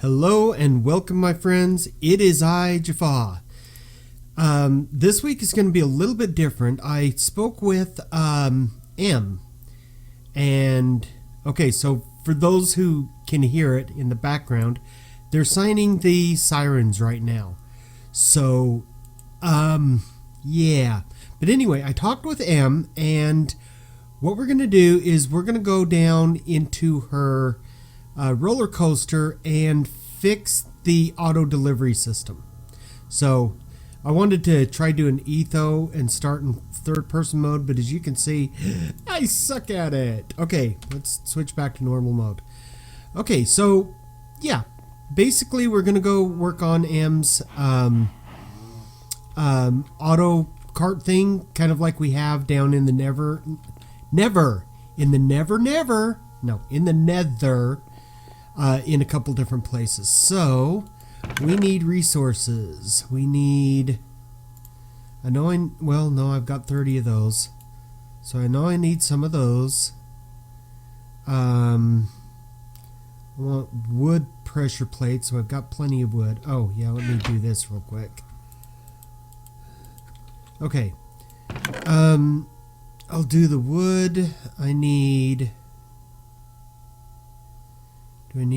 Hello and welcome, my friends. It is I, Jafa. This week is going to be a little bit different. I spoke with M. And, okay, so for those who can hear it in the background, they're signing the sirens right now. So, yeah. But anyway, I talked with M, and what we're going to do is we're going to go down into her roller coaster and fix the auto delivery system. So I wanted to try doing etho and start in third person mode, but as you can see, I suck at it. Okay, let's switch back to normal mode. Okay, so yeah, basically we're gonna go work on M's auto cart thing, kind of like we have down in the nether, in a couple different places. So we need resources. We need, I've got 30 of those, so I know I need some of those. I want wood pressure plates, so I've got plenty of wood. Oh yeah, let me do this real quick. Okay, I'll do the wood. Do I need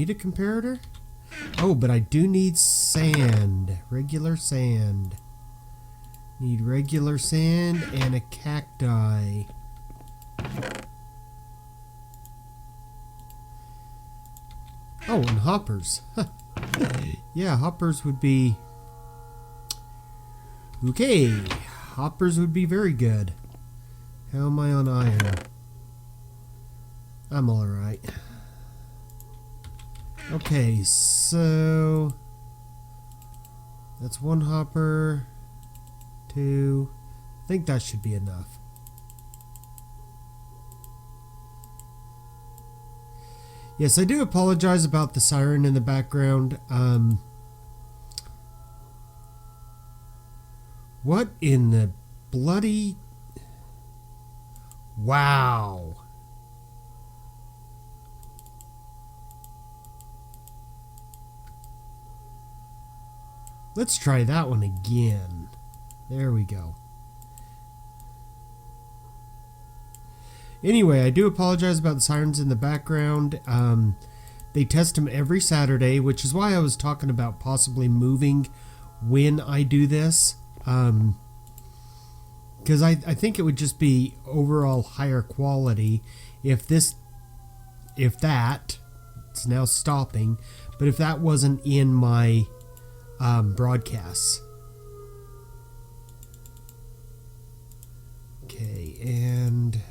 a comparator? Oh, but I do need sand. Regular sand. Need regular sand and a cacti. Oh, and hoppers. Yeah, hoppers would be... Okay, hoppers would be very good. How am I on iron? I'm alright. Okay, so that's one hopper, two. I think that should be enough. Yes, I do apologize about the siren in the background. What in the bloody... Wow. Let's try that one again. There we go. Anyway, I do apologize about the sirens in the background. They test them every Saturday, which is why I was talking about possibly moving when I do this. Because I think it would just be overall higher quality if it's now stopping, but if that wasn't in my broadcasts. Okay, and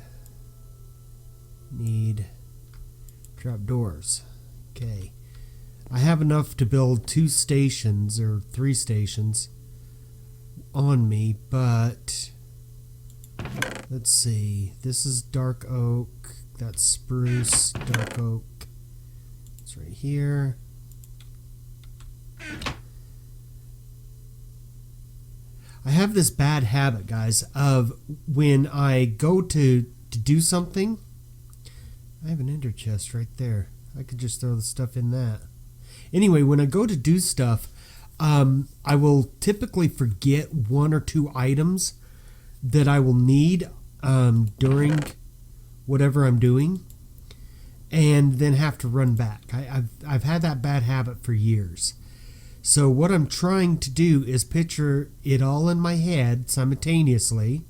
need trapdoors. Okay, I have enough to build 2 stations or 3 stations on me, but let's see. This is dark oak. That's spruce, dark oak. It's right here. I have this bad habit, guys, of when I go to do something. I have an ender chest right there. I could just throw the stuff in that. Anyway, when I go to do stuff, I will typically forget 1 or 2 items that I will need during whatever I'm doing, and then have to run back. I've had that bad habit for years. So what I'm trying to do is picture it all in my head simultaneously,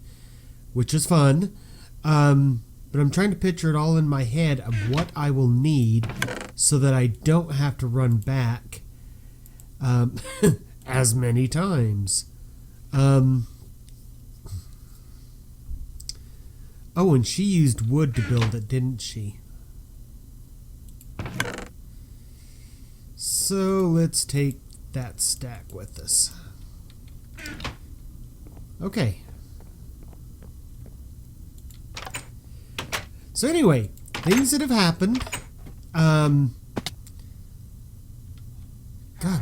which is fun. But I'm trying to picture it all in my head of what I will need so that I don't have to run back as many times. Oh, and she used wood to build it, didn't she? So let's take that stack with us. Okay. So anyway, things that have happened. God,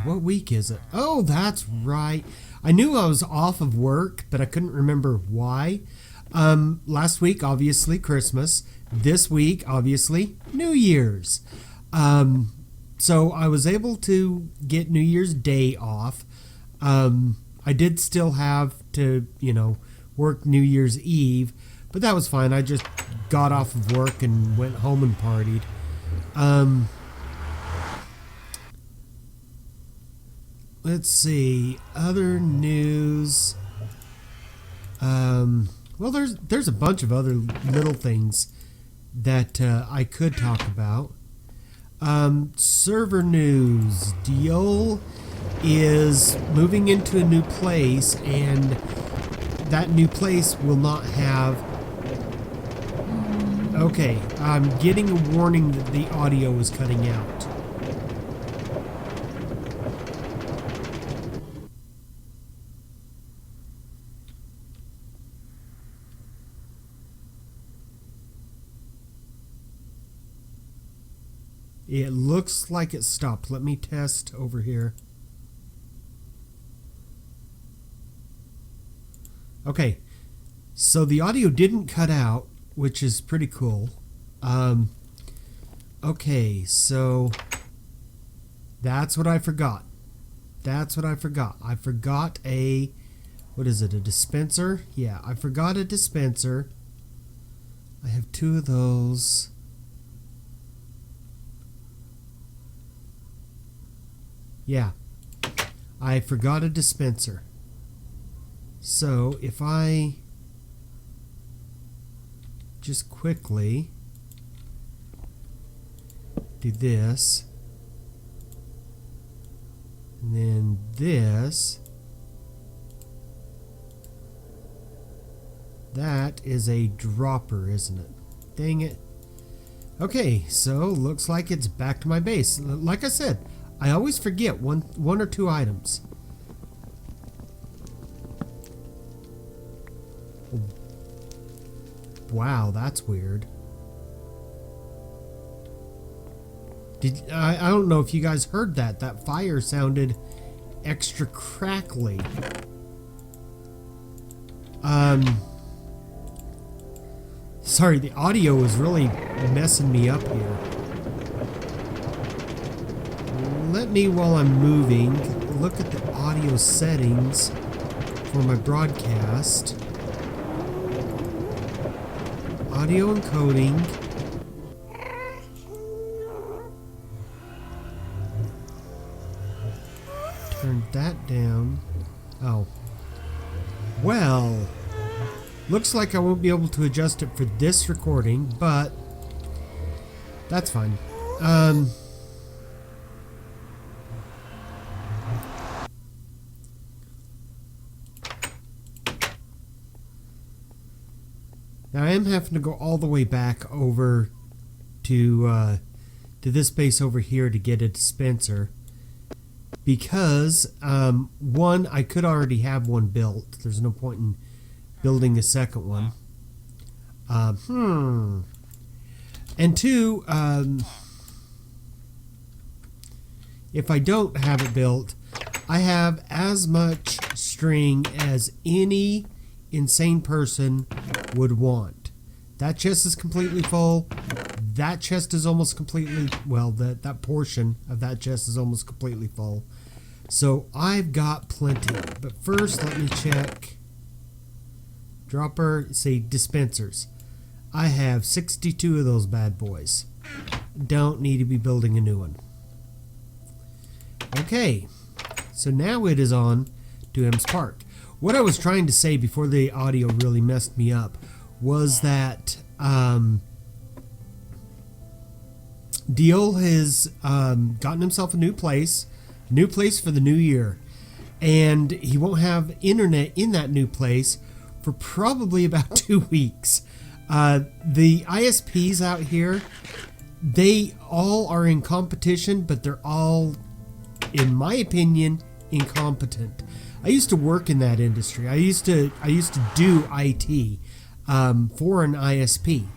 what week is it? Oh, that's right. I knew I was off of work, but I couldn't remember why. Last week, obviously, Christmas. This week, obviously, New Year's. So I was able to get New Year's Day off. I did still have to, work New Year's Eve, but that was fine. I just got off of work and went home and partied. Let's see, other news. Well, there's a bunch of other little things that I could talk about. Server news. Diol is moving into a new place, and that new place will not have... Okay, I'm getting a warning that the audio is cutting out. It looks like it stopped. Let me test over here. Okay, so the audio didn't cut out, which is pretty cool. Okay, so that's what I forgot. I forgot a, what is it, a dispenser? Yeah, I forgot a dispenser. I have 2 of those. Yeah, I forgot a dispenser. So if I just quickly do this, and then this, that is a dropper, isn't it? Dang it. Okay, so looks like it's back to my base. Like I said, I always forget one or 2 items. Wow, that's weird. I don't know if you guys heard that. That fire sounded extra crackly. Sorry, the audio is really messing me up here. Let me, while I'm moving, look at the audio settings for my broadcast. Audio encoding. Turn that down. Oh. Well, looks like I won't be able to adjust it for this recording, but that's fine. Now I am having to go all the way back over to this base over here to get a dispenser, because one, I could already have one built. There's no point in building a second one. And 2, if I don't have it built, I have as much string as any insane person would want. That chest is completely full. That chest is almost completely, well, that portion of that chest is almost completely full. So I've got plenty. But first, let me check. Dropper, say dispensers. I have 62 of those bad boys. Don't need to be building a new one. Okay, so now it is on to M's Park. What I was trying to say before the audio really messed me up was that Diol has gotten himself a new place for the new year, and he won't have internet in that new place for probably about 2 weeks. The ISPs out here, they all are in competition, but they're all, in my opinion, incompetent. I used to work in that industry. I used to do IT for an ISP,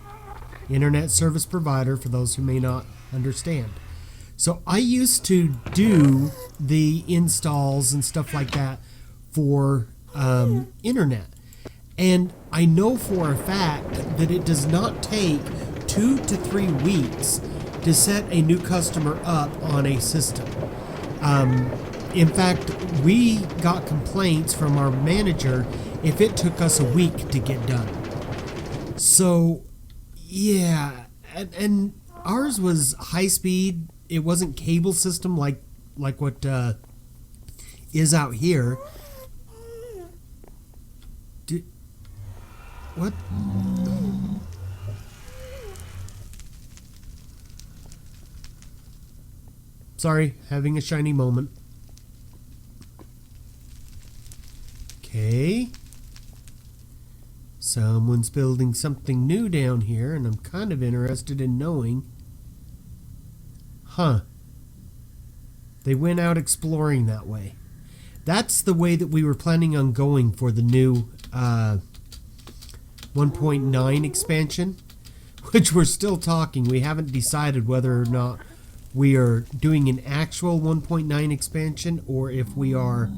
Internet Service Provider, for those who may not understand. So I used to do the installs and stuff like that for internet. And I know for a fact that it does not take 2 to 3 weeks to set a new customer up on a system. In fact, we got complaints from our manager if it took us a week to get done. So, yeah, and ours was high speed. It wasn't cable system like what is out here. What? Sorry, having a shiny moment. Okay. Someone's building something new down here, and I'm kind of interested in knowing. Huh. They went out exploring that way. That's the way that we were planning on going for the new 1.9 expansion, which we're still talking. We haven't decided whether or not we are doing an actual 1.9 expansion or if we are...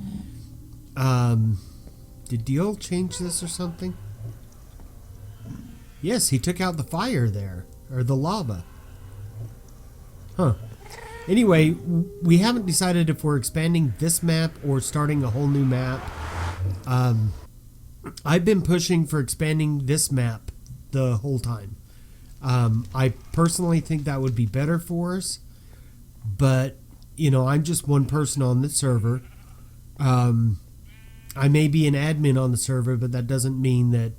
did Deal change this or something? Yes, he took out the fire there, or the lava. Huh. Anyway, we haven't decided if we're expanding this map or starting a whole new map. I've been pushing for expanding this map the whole time. I personally think that would be better for us, but, you know, I'm just one person on the server. I may be an admin on the server, but that doesn't mean that,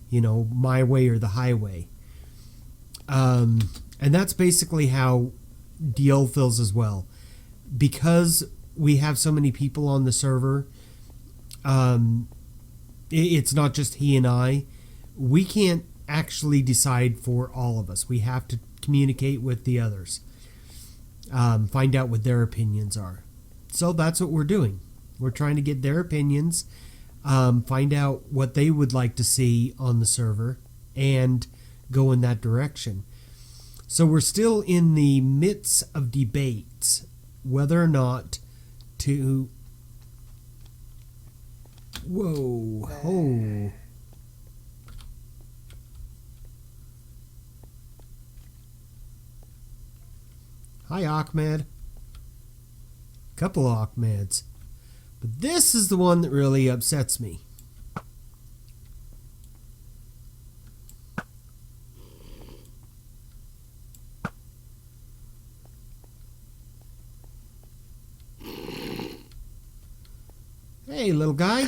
you know, my way or the highway. And that's basically how DL feels as well. Because we have so many people on the server, it's not just he and I. We can't actually decide for all of us. We have to communicate with the others. Find out what their opinions are. So that's what we're doing. We're trying to get their opinions, find out what they would like to see on the server, and go in that direction. So we're still in the midst of debates whether or not to... Whoa. Oh. Hi, Ahmed. Couple of Ahmeds. But this is the one that really upsets me. Hey, little guy.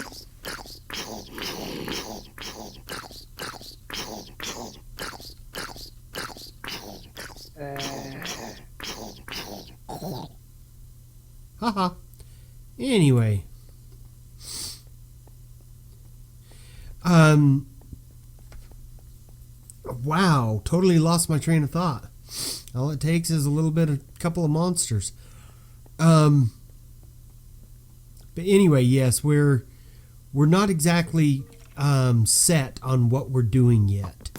Haha. Anyway. Wow, totally lost my train of thought. All it takes is a couple of monsters. But anyway, yes, we're not exactly set on what we're doing yet.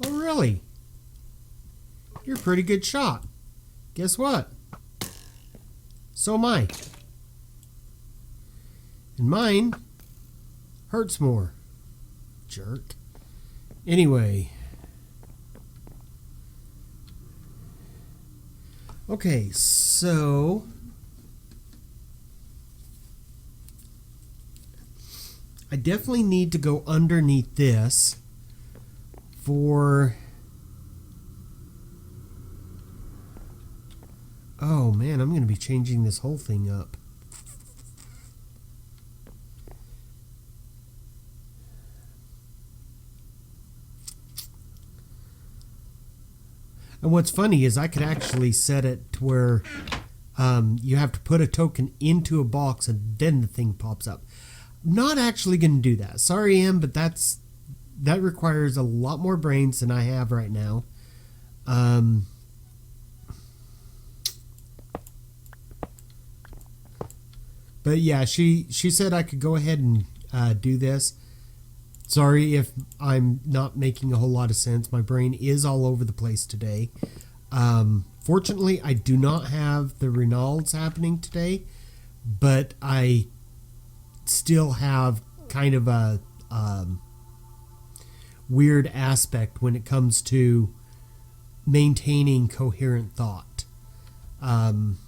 Oh, really? You're a pretty good shot. Guess what? So am I. And mine hurts more. Jerk. Anyway. Okay, so... I definitely need to go underneath this for... Oh man, I'm going to be changing this whole thing up. And what's funny is I could actually set it to where you have to put a token into a box and then the thing pops up. I'm not actually going to do that. Sorry, Em, but that requires a lot more brains than I have right now. But yeah, she said I could go ahead and do this. Sorry if I'm not making a whole lot of sense. My brain is all over the place today. Fortunately, I do not have the Reynolds happening today, but I still have kind of a weird aspect when it comes to maintaining coherent thought. I'm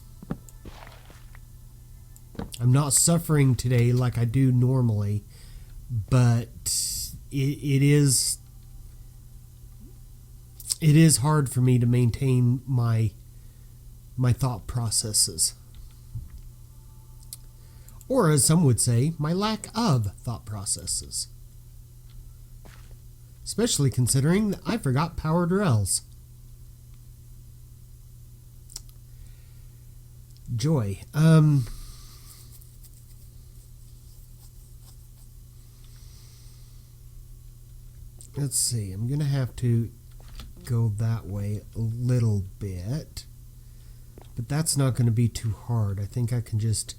not suffering today like I do normally, but it is hard for me to maintain my thought processes. Or as some would say, my lack of thought processes. Especially considering that I forgot powered rails. Joy. Let's see. I'm going to have to go that way a little bit. But that's not going to be too hard. I think I can just...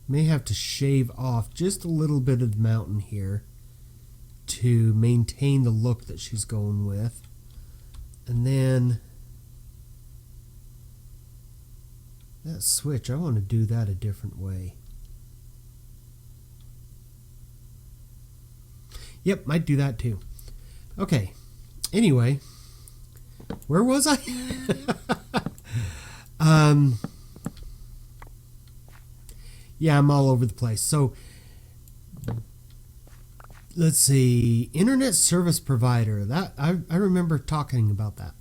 May have to shave off just a little bit of the mountain here to maintain the look that she's going with. And then that switch, I want to do that a different way. Yep, might do that too. Okay. Anyway, where was I? Yeah, I'm all over the place. So, let's see. Internet service provider. That I remember talking about that.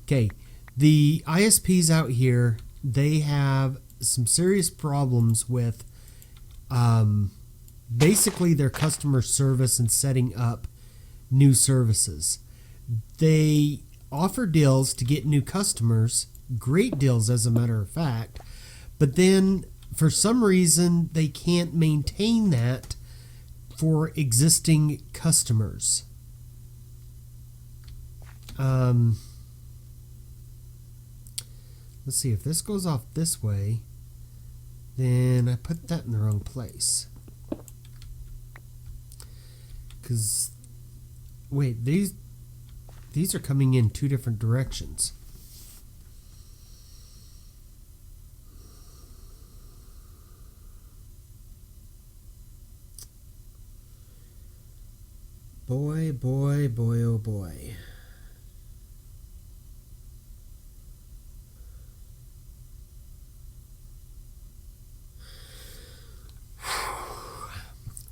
Okay, the ISPs out here, they have some serious problems with basically their customer service and setting up new services. They offer deals to get new customers, great deals as a matter of fact, but then for some reason they can't maintain that for existing customers. Let's see, if this goes off this way, then I put that in the wrong place. Because, wait, these are coming in two different directions. Boy, boy, boy, oh boy.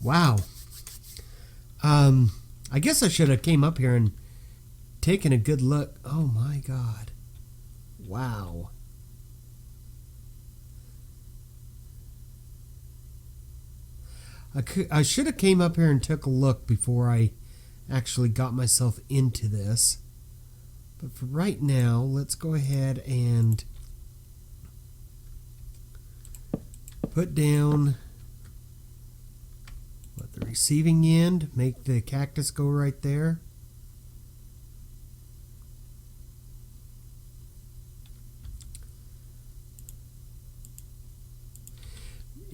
Wow. I guess I should have came up here and taken a good look. Oh my God. Wow. I should have came up here and took a look before I actually got myself into this. But for right now, let's go ahead and put down the receiving end, make the cactus go right there.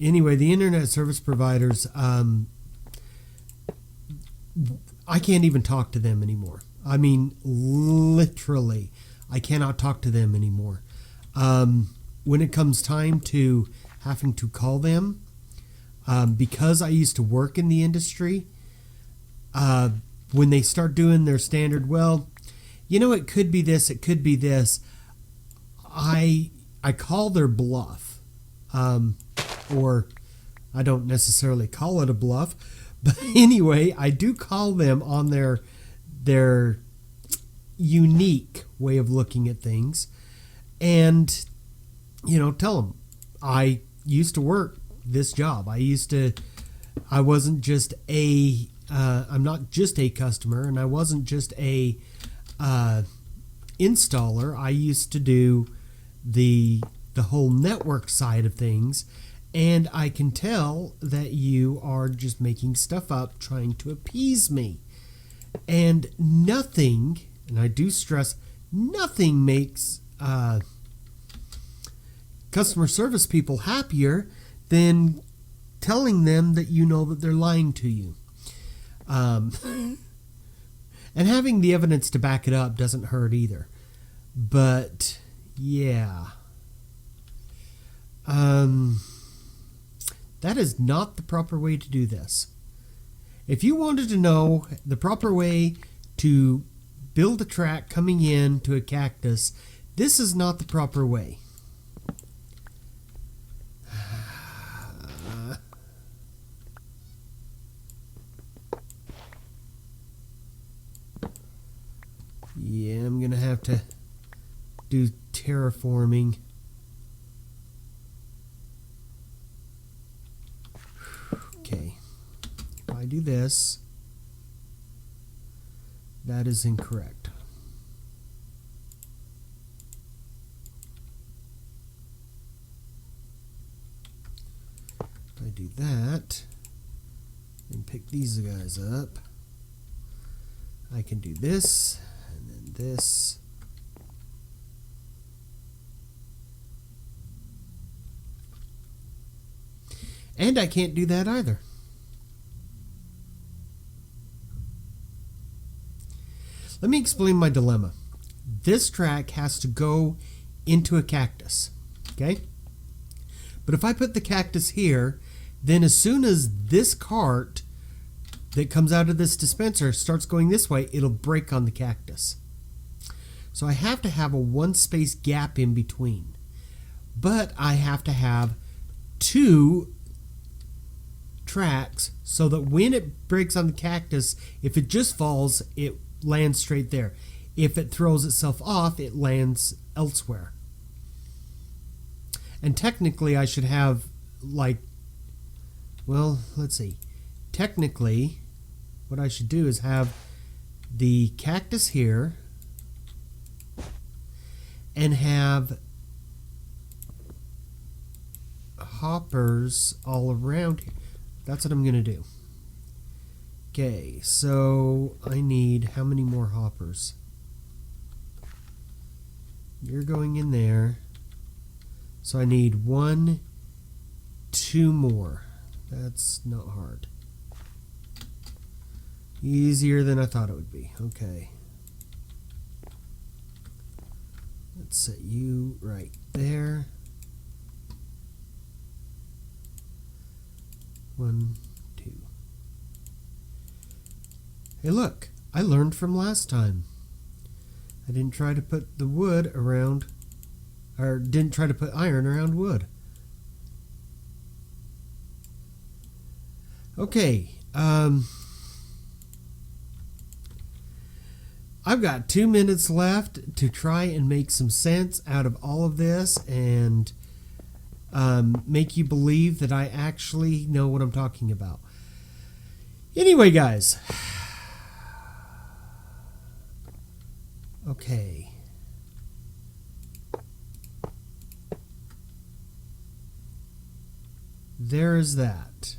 Anyway, the internet service providers, I can't even talk to them anymore. I mean, literally, I cannot talk to them anymore. When it comes time to having to call them, because I used to work in the industry, when they start doing their standard, well, you know, it could be this, it could be this, I call their bluff. Or I don't necessarily call it a bluff, but anyway, I do call them on their unique way of looking at things, and you know, tell them I used to work this job. I wasn't just I'm not just a customer, and I wasn't just a installer. I used to do the whole network side of things. And I can tell that you are just making stuff up, trying to appease me. And nothing, and I do stress, nothing makes customer service people happier than telling them that you know that they're lying to you. And having the evidence to back it up doesn't hurt either. But, yeah. That is not the proper way to do this. If you wanted to know the proper way to build a track coming in to a cactus, this is not the proper way. Yeah, I'm gonna have to do terraforming. Okay, if I do this, that is incorrect. If I do that and pick these guys up, I can do this and then this. And I can't do that either. Let me explain my dilemma. This track has to go into a cactus, okay? But if I put the cactus here, then as soon as this cart that comes out of this dispenser starts going this way, it'll break on the cactus. So I have to have a one space gap in between. But I have to have two tracks so that when it breaks on the cactus, if it just falls, it lands straight there. If it throws itself off, it lands elsewhere. And technically I should have like, well, let's see. Technically, what I should do is have the cactus here and have hoppers all around here. That's what I'm going to do. Okay, so I need how many more hoppers? You're going in there. So I need 1, 2 more. That's not hard. Easier than I thought it would be. Okay. Let's set you right there. 1, 2. Hey, look, I learned from last time. I didn't try to put the wood around, or didn't try to put iron around wood. Okay, I've got 2 minutes left to try and make some sense out of all of this and make you believe that I actually know what I'm talking about. Anyway, guys. Okay. There is that.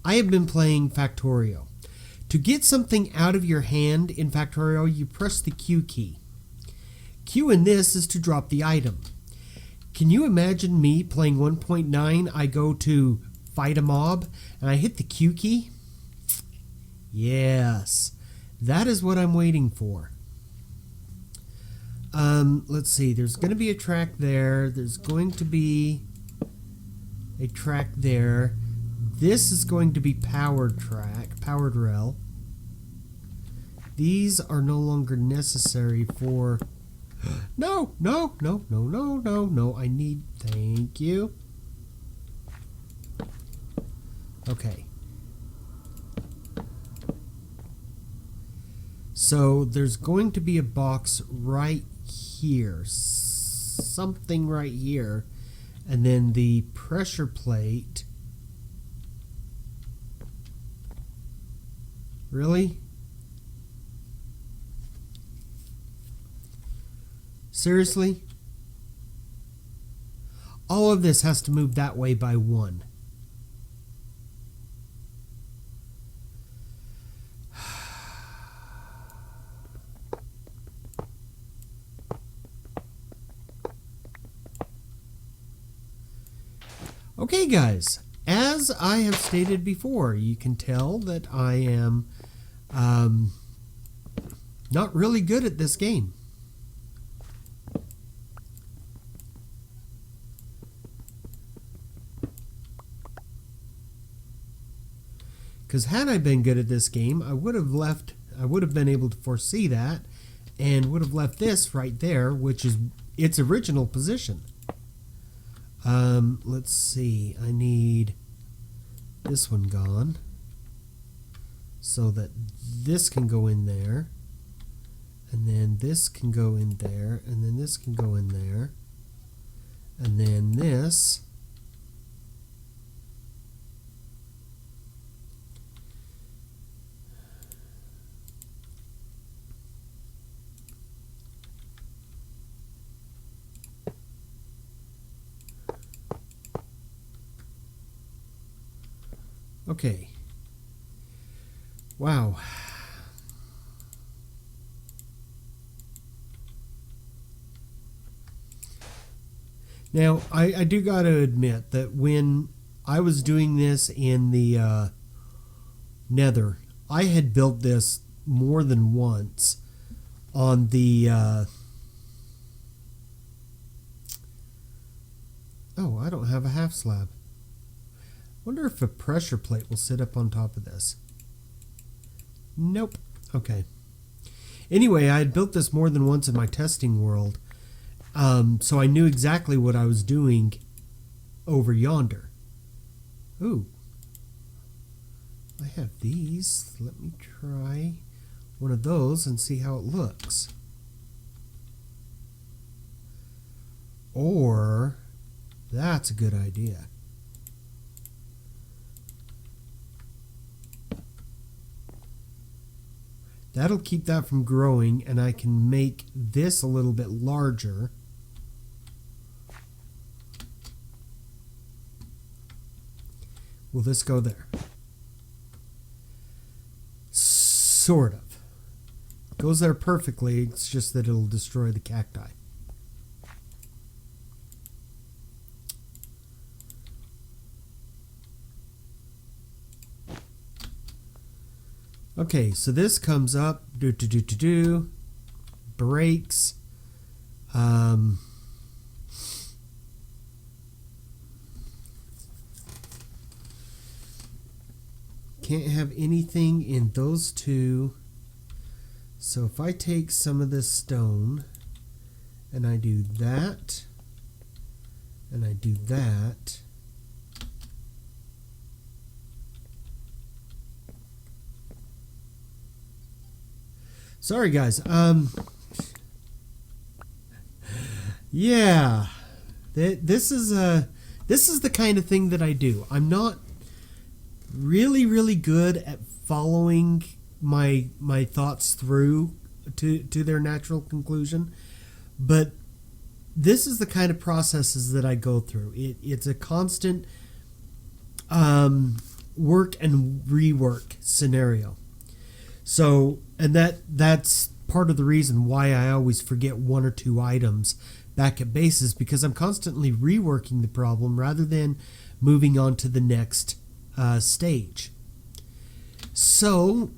I have been playing Factorio. To get something out of your hand in Factorio, you press the Q key. Q in this is to drop the item. Can you imagine me playing 1.9? I go to fight a mob and I hit the Q key? Yes, that is what I'm waiting for. Let's see, there's going to be a track there. There's going to be a track there. This is going to be powered track, powered rail. These are no longer necessary for... No, no, no, no, no, no, no. I need... Thank you. Okay. So there's going to be a box right here. Something right here. And then the pressure plate... Really? Seriously? All of this has to move that way by 1. Okay, guys. As I have stated before, you can tell that I am not really good at this game. Because had I been good at this game, I would have been able to foresee that and would have left this right there, which is its original position. Let's see. I need this one gone so that this can go in there, and then this can go in there, and then this can go in there, and then this. Okay. Wow. Now, I do got to admit that when I was doing this in the Nether, I had built this more than once on the... oh, I don't have a half slab. Wonder if a pressure plate will sit up on top of this. Nope. Okay. Anyway, I had built this more than once in my testing world, so I knew exactly what I was doing over yonder. Ooh. I have these. Let me try one of those and see how it looks. Or, that's a good idea. That'll keep that from growing, and I can make this a little bit larger. Will this go there? Sort of. Goes there perfectly, it's just that it'll destroy the cacti. Okay, so this comes up, breaks. Can't have anything in those two. So if I take some of this stone and I do that, and I do that, sorry guys, yeah, this is the kind of thing that I do. I'm not really good at following my thoughts through to their natural conclusion, but this is the kind of processes that I go through. It's a constant work and rework scenario. So, and that's part of the reason why I always forget one or two items back at base, is because I'm constantly reworking the problem rather than moving on to the next stage. So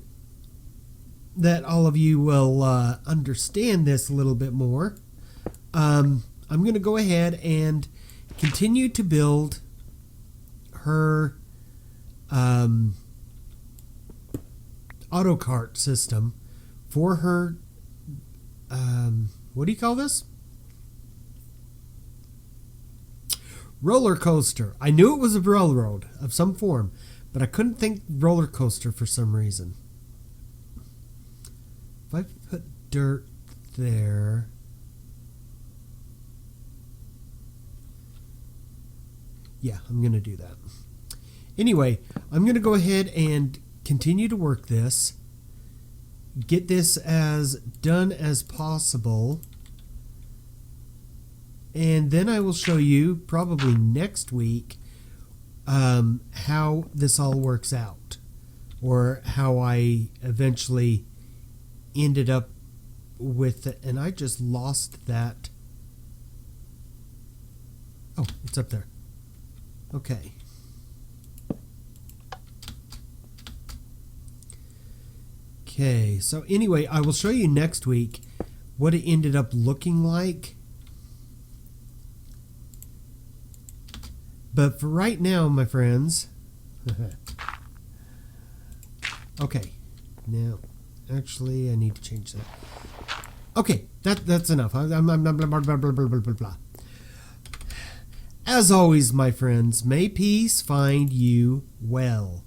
that all of you will understand this a little bit more, I'm going to go ahead and continue to build her auto cart system for her, what do you call this? Roller coaster. I knew it was a railroad of some form, but I couldn't think roller coaster for some reason. If I put dirt there, yeah, I'm going to do that. Anyway, I'm going to go ahead and continue to work this, get this as done as possible, and then I will show you probably next week how this all works out, or how I eventually ended up with it. And I just lost that. Oh, it's up there. Okay. Okay, so anyway, I will show you next week what it ended up looking like. But for right now, my friends, Okay. Now, actually, I need to change that. Okay, that's enough. I'm blah, blah, blah, blah, blah, blah, blah, blah. As always, my friends, may peace find you well.